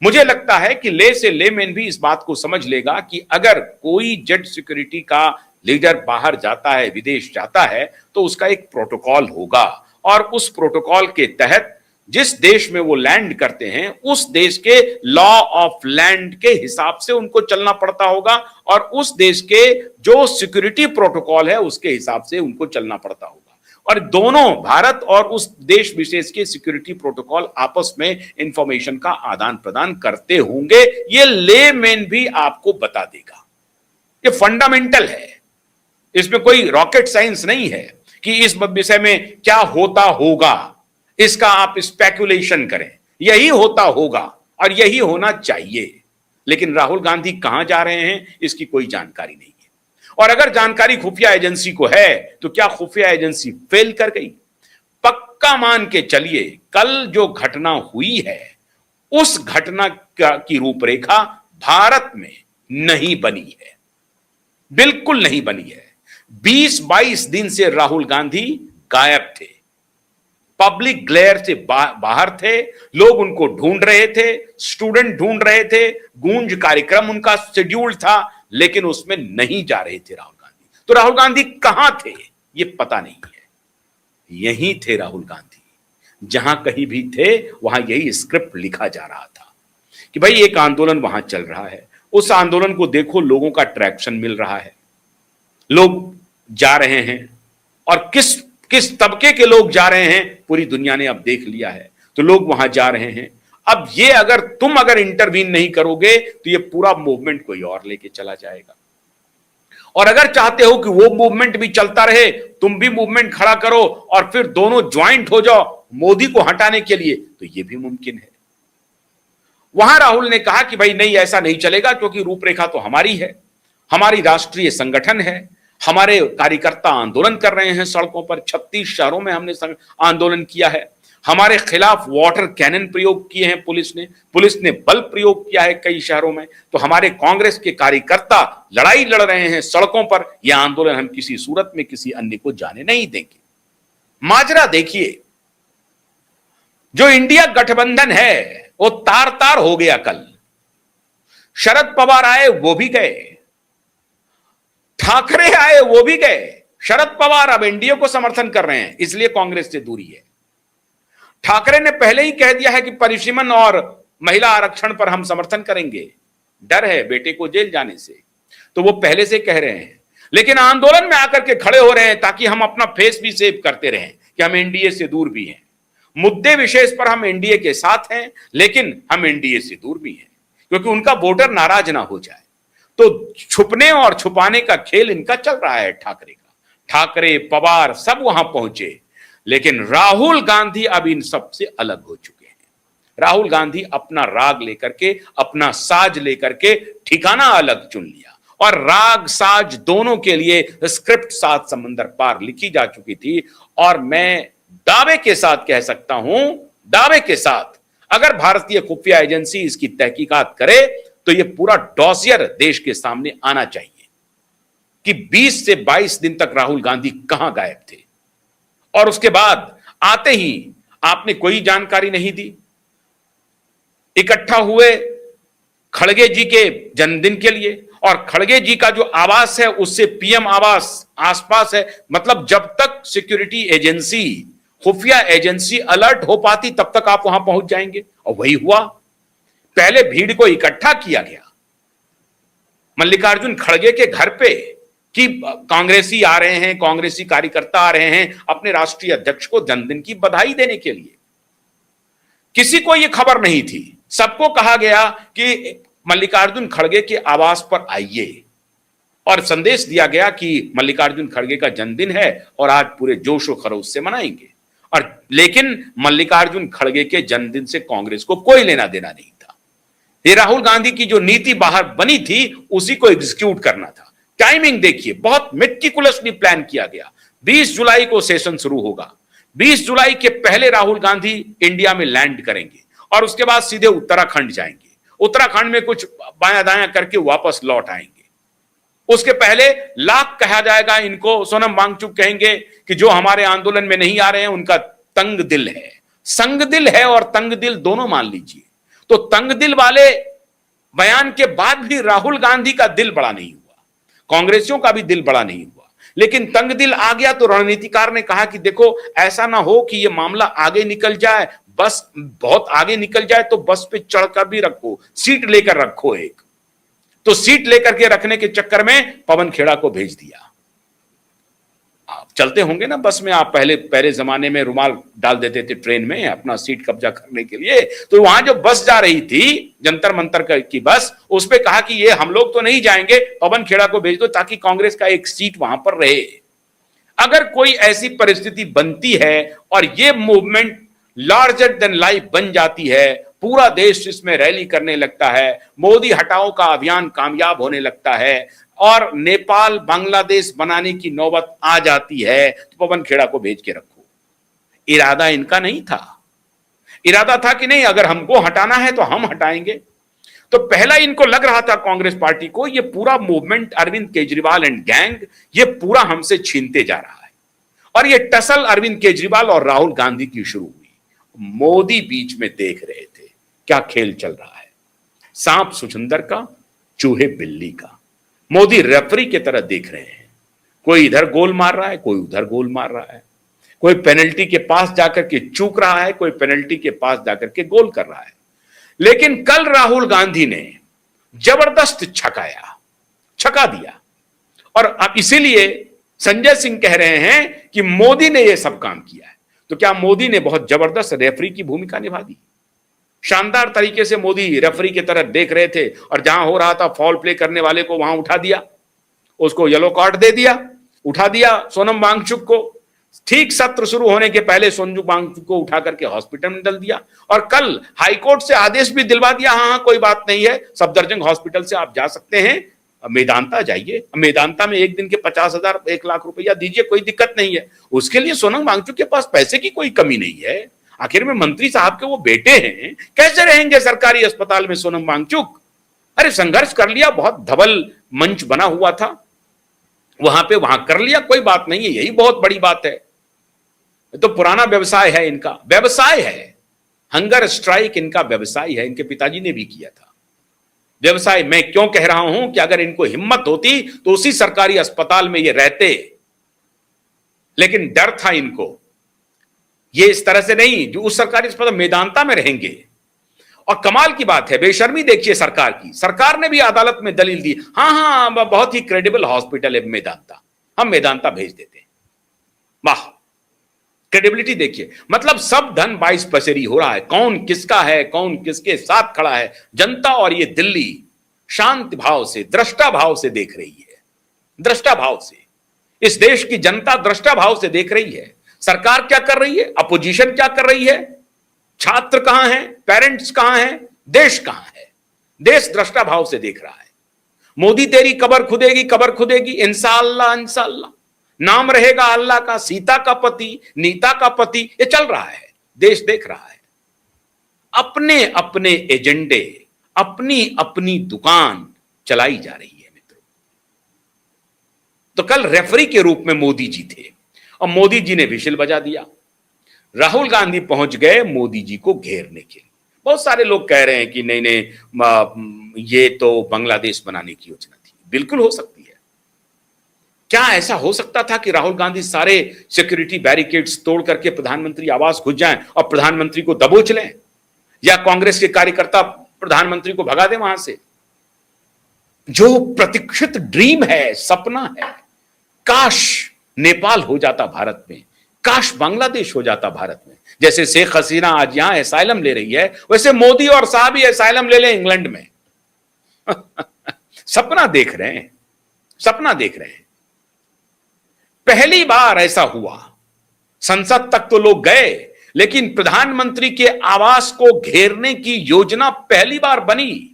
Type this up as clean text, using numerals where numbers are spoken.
मुझे लगता है कि ले से लेमैन भी इस बात को समझ लेगा कि अगर कोई जेट सिक्योरिटी का लीडर बाहर जाता है, विदेश जाता है, तो उसका एक प्रोटोकॉल होगा और उस प्रोटोकॉल के तहत जिस देश में वो लैंड करते हैं उस देश के लॉ ऑफ लैंड के हिसाब से उनको चलना पड़ता होगा और उस देश के जो सिक्योरिटी प्रोटोकॉल है उसके हिसाब से उनको चलना पड़ता होगा। और दोनों भारत और उस देश विशेष के सिक्योरिटी प्रोटोकॉल आपस में इंफॉर्मेशन का आदान प्रदान करते होंगे। ये लेमैन भी आपको बता देगा। ये फंडामेंटल है, इसमें कोई रॉकेट साइंस नहीं है कि इस विषय में क्या होता होगा इसका आप स्पेकुलेशन करें। यही होता होगा और यही होना चाहिए। लेकिन राहुल गांधी कहां जा रहे हैं इसकी कोई जानकारी नहीं है। और अगर जानकारी खुफिया एजेंसी को है तो क्या खुफिया एजेंसी फेल कर गई? पक्का मान के चलिए कल जो घटना हुई है उस घटना की रूपरेखा भारत में नहीं बनी है, बिल्कुल नहीं बनी है। 20-22 दिन से राहुल गांधी गायब थे, पब्लिक ग्लेयर से बाहर थे, लोग उनको ढूंढ रहे थे, स्टूडेंट ढूंढ रहे थे, गूंज कार्यक्रम उनका शेड्यूल था, लेकिन उसमें नहीं जा रहे थे राहुल गांधी। तो राहुल गांधी कहां थे ये पता नहीं है। यहीं थे राहुल गांधी, जहां कहीं भी थे वहां यही स्क्रिप्ट लिखा जा रहा था कि भाई एक आंदोलन वहां चल रहा है, उस आंदोलन को देखो, लोगों का ट्रैक्शन मिल रहा है, लोग जा रहे हैं और किस किस तबके के लोग जा रहे हैं पूरी दुनिया ने अब देख लिया है, तो लोग वहां जा रहे हैं। अब ये अगर तुम इंटरवीन नहीं करोगे तो ये पूरा मूवमेंट कोई और लेके चला जाएगा। और अगर चाहते हो कि वो मूवमेंट भी चलता रहे, तुम भी मूवमेंट खड़ा करो और फिर दोनों ज्वाइंट हो जाओ मोदी को हटाने के लिए, तो ये भी मुमकिन है। वहां राहुल ने कहा कि भाई नहीं, ऐसा नहीं चलेगा, क्योंकि रूपरेखा तो हमारी है, हमारी राष्ट्रीय संगठन है, हमारे कार्यकर्ता आंदोलन कर रहे हैं सड़कों पर, 36 शहरों में हमने आंदोलन किया है, हमारे खिलाफ वाटर कैनन प्रयोग किए हैं पुलिस ने बल प्रयोग किया है कई शहरों में, तो हमारे कांग्रेस के कार्यकर्ता लड़ाई लड़ रहे हैं सड़कों पर, यह आंदोलन हम किसी सूरत में किसी अन्य को जाने नहीं देंगे। माजरा देखिए, जो इंडिया गठबंधन है वो तार तार हो गया। कल शरद पवार आए वो भी गए, ठाकरे आए वो भी गए। शरद पवार अब एनडीए को समर्थन कर रहे हैं, इसलिए कांग्रेस से दूरी है। ठाकरे ने पहले ही कह दिया है कि परिसीमन और महिला आरक्षण पर हम समर्थन करेंगे, डर है बेटे को जेल जाने से, तो वो पहले से कह रहे हैं। लेकिन आंदोलन में आकर के खड़े हो रहे हैं ताकि हम अपना फेस भी सेव करते रहें कि हम एनडीए से दूर भी हैं। मुद्दे विशेष पर हम एनडीए के साथ हैं, लेकिन हम एनडीए से दूर भी हैं, क्योंकि उनका वोटर नाराज ना हो जाए। तो छुपने और छुपाने का खेल इनका चल रहा है ठाकरे का। ठाकरे पवार सब वहां पहुंचे, लेकिन राहुल गांधी अब इन सब से अलग हो चुके हैं। राहुल गांधी अपना राग लेकर के, अपना साज लेकर के ठिकाना अलग चुन लिया, और राग साज दोनों के लिए स्क्रिप्ट 7 समंदर पार लिखी जा चुकी थी। और मैं दावे के साथ कह सकता हूं, दावे के साथ, अगर भारतीय खुफिया एजेंसी इसकी तहकीकात करे तो यह पूरा डॉसियर देश के सामने आना चाहिए कि 20 से 22 दिन तक राहुल गांधी कहां गायब थे, और उसके बाद आते ही आपने कोई जानकारी नहीं दी। इकट्ठा हुए खड़गे जी के जन्मदिन के लिए, और खड़गे जी का जो आवास है उससे पीएम आवास आसपास है। मतलब जब तक सिक्योरिटी एजेंसी, खुफिया एजेंसी अलर्ट हो पाती तब तक आप वहां पहुंच जाएंगे, और वही हुआ। पहले भीड़ को इकट्ठा किया गया मल्लिकार्जुन खड़गे के घर पे कि कांग्रेसी आ रहे हैं, कांग्रेसी कार्यकर्ता आ रहे हैं अपने राष्ट्रीय अध्यक्ष को जन्मदिन की बधाई देने के लिए। किसी को यह खबर नहीं थी, सबको कहा गया कि मल्लिकार्जुन खड़गे के आवास पर आइए, और संदेश दिया गया कि मल्लिकार्जुन खड़गे का जन्मदिन है और आज पूरे जोशो खरोश से मनाएंगे। और लेकिन मल्लिकार्जुन खड़गे के जन्मदिन से कांग्रेस को कोई लेना देना नहीं था। ये राहुल गांधी की जो नीति बाहर बनी थी उसी को एग्जीक्यूट करना था। टाइमिंग देखिए, बहुत मेटिकुलसली प्लान किया गया। 20 जुलाई को सेशन शुरू होगा, 20 जुलाई के पहले राहुल गांधी इंडिया में लैंड करेंगे और उसके बाद सीधे उत्तराखंड जाएंगे, उत्तराखंड में कुछ बायां दायां करके वापस लौट आएंगे। उसके पहले लाख कहा जाएगा इनको, सोनम वांगचुक कहेंगे कि जो हमारे आंदोलन में नहीं आ रहे हैं उनका तंग दिल है, संग दिल है और तंग दिल दोनों मान लीजिए। तो तो तंगदिल वाले बयान के बाद भी राहुल गांधी का दिल बड़ा नहीं हुआ, कांग्रेसियों का भी दिल बड़ा नहीं हुआ, लेकिन तंगदिल आ गया तो रणनीतिकार ने कहा कि देखो ऐसा ना हो कि यह मामला आगे निकल जाए, बस बहुत आगे निकल जाए तो बस पे चढ़कर भी रखो, सीट लेकर रखो एक। तो सीट लेकर के रखने के चक्कर में पवन खेड़ा को भेज दिया। आप चलते होंगे ना बस में, आप पहले जमाने में रुमाल डाल देते थे ट्रेन में अपना सीट कब्जा करने के लिए, तो वहां जो बस जा रही थी जंतर मंतर की बस, उस पे कहा कि ये हम लोग तो नहीं जाएंगे, पवन खेड़ा को भेज दो ताकि कांग्रेस का एक सीट वहां पर रहे। अगर कोई ऐसी परिस्थिति बनती है और ये मूवमेंट लार्जर देन लाइफ बन जाती है, पूरा देश इसमें रैली करने लगता है, मोदी हटाओ का अभियान कामयाब होने लगता है और नेपाल बांग्लादेश बनाने की नौबत आ जाती है, तो पवन खेड़ा को भेज के रखो। इरादा इनका नहीं था, इरादा था कि नहीं अगर हमको हटाना है तो हम हटाएंगे। तो पहला इनको लग रहा था कांग्रेस पार्टी को, ये पूरा movement Arvind Kejriwal and gang ये पूरा हमसे छीनते जा रहा है, और ये टसल अरविंद केजरीवाल और राहुल गांधी की शुरू हुई। मोदी बीच में देख रहे थे क्या खेल चल रहा है, सांप सुचुंदर का, चूहे बिल्ली का। मोदी रेफरी की तरह देख रहे हैं, कोई इधर गोल मार रहा है, कोई उधर गोल मार रहा है, कोई पेनल्टी के पास जाकर के चूक रहा है, कोई पेनल्टी के पास जाकर के गोल कर रहा है। लेकिन कल राहुल गांधी ने जबरदस्त छका दिया, और अब इसीलिए संजय सिंह कह रहे हैं कि मोदी ने यह सब काम किया है। तो क्या मोदी ने बहुत जबरदस्त रेफरी की भूमिका निभा दी? शानदार तरीके से मोदी रेफरी की तरह देख रहे थे, और जहां हो रहा था फॉल प्ले करने वाले को वहां उठा दिया, उसको येलो कार्ड दे दिया, उठा दिया सोनम वांगचुक को। ठीक सत्र शुरू होने के पहले सोनम वांगचुक को उठा करके हॉस्पिटल में डाल दिया, और कल हाईकोर्ट से आदेश भी दिलवा दिया, हाँ कोई बात नहीं है, सफदरजंग हॉस्पिटल से आप जा सकते हैं, मेदांता जाइए, मेदांता में एक दिन के 50,000 1,00,000 रुपया दीजिए, कोई दिक्कत नहीं है। उसके लिए सोनम वांगचुक के पास पैसे की कोई कमी नहीं है, आखिर में मंत्री साहब के वो बेटे हैं, कैसे रहेंगे सरकारी अस्पताल में सोनम वांगचुक? अरे संघर्ष कर लिया, बहुत धवल मंच बना हुआ था वहां पे, वहां कर लिया, कोई बात नहीं है, यही बहुत बड़ी बात है। तो पुराना व्यवसाय है इनका, व्यवसाय है, हंगर स्ट्राइक इनका व्यवसाय है, इनके पिताजी ने भी किया था व्यवसाय। मैं क्यों कह रहा हूं कि अगर इनको हिम्मत होती तो उसी सरकारी अस्पताल में ये रहते, लेकिन डर था इनको, ये इस तरह से नहीं जो उस सरकारी अस्पताल मेदांता में रहेंगे। और कमाल की बात है, बेशर्मी देखिए सरकार की, सरकार ने भी अदालत में दलील दी, हाँ बहुत ही क्रेडिबल हॉस्पिटल है मेदांता, हम मेदांता भेज देते हैं। वाह, क्रेडिबिलिटी देखिए, मतलब सब धन 22 पसेरी हो रहा है, कौन किसका है, कौन किसके साथ खड़ा है। जनता और ये दिल्ली शांति भाव से, दृष्टा भाव से देख रही है, दृष्टा भाव से, इस देश की जनता दृष्टा भाव से देख रही है। सरकार क्या कर रही है, अपोजिशन क्या कर रही है, छात्र कहां हैं, पेरेंट्स कहां हैं, देश कहां है, देश दृष्टा भाव से देख रहा है। मोदी तेरी कबर खुदेगी, कबर खुदेगी, इंशाअल्लाह इंशाअल्लाह, नाम रहेगा अल्लाह का, सीता का पति, नीता का पति, ये चल रहा है, देश देख रहा है। अपने अपने एजेंडे, अपनी अपनी दुकान चलाई जा रही है मित्रों। तो कल रेफरी के रूप में मोदी जी थे, और मोदी जी ने विशिल बजा दिया। राहुल गांधी पहुंच गए मोदी जी को घेरने के लिए। बहुत सारे लोग कह रहे हैं कि नहीं नहीं, ये तो बांग्लादेश बनाने की योजना थी। बिल्कुल हो सकती है। क्या ऐसा हो सकता था कि राहुल गांधी सारे सिक्योरिटी बैरिकेड्स तोड़ करके प्रधानमंत्री आवास घुस जाएं और प्रधानमंत्री को दबोच लें, या कांग्रेस के कार्यकर्ता प्रधानमंत्री को भगा दें वहां से? जो प्रतीक्षित ड्रीम है, सपना है, काश नेपाल हो जाता भारत में, काश बांग्लादेश हो जाता भारत में। जैसे शेख हसीना आज यहां एसाइलम ले रही है, वैसे मोदी और साहब ही एसाइलम ले लें इंग्लैंड में। सपना देख रहे हैं, सपना देख रहे हैं। पहली बार ऐसा हुआ, संसद तक तो लोग गए, लेकिन प्रधानमंत्री के आवास को घेरने की योजना पहली बार बनी।